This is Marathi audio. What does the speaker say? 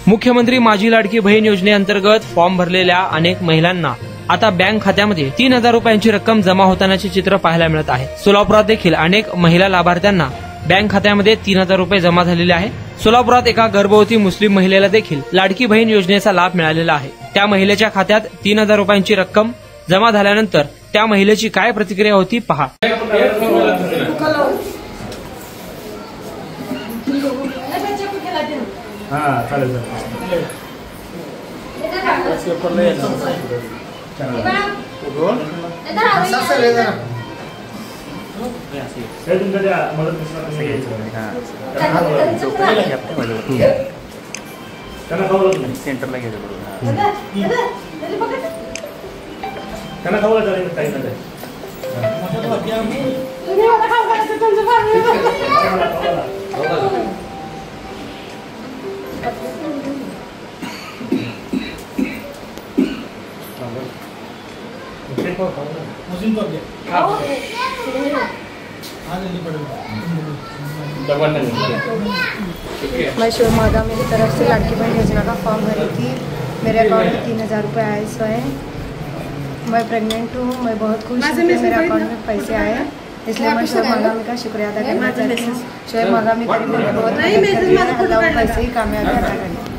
मुख्यमंत्री माझी लाडकी बहीण योजनेअंतर्गत फॉर्म भरलेल्या अनेक महिलांना आता बँक खात्यामध्ये 3,000 रुपयांची रक्कम जमा होतानाचे चित्र पाहायला मिळत आहे। सोलापुरात देखील अनेक महिला लाभार्थ्यांना बँक खात्यामध्ये 3,000 रुपये जमा झालेले आहे। सोलापुरात एका गर्भवती मुस्लिम महिलेला देखील लाडकी बहीण योजनेचा लाभ मिळालेला आहे। त्या महिलेच्या खात्यात 3,000 रुपयांची रक्कम जमा झाल्यानंतर त्या महिलेची काय प्रतिक्रिया होती पहा। सेंटरला घ्यायचं मैं शिव मागा मेरी तरफ से लाडकी बहन योजना का फॉर्म भरी थी। मेरे अकाउंट में 3,000 रुपये आए स्वयं। मैं प्रेग्नेंट हूँ। मैं बहुत खुश हूँ कि मेरे अकाउंट में पैसे आए, इसलिए मैं शोएब मागामी का शुक्रिया अदा करना चाहती हूँ। शोएब मागामी करीब बहुत पैसे ही कामयाबी अदा करें।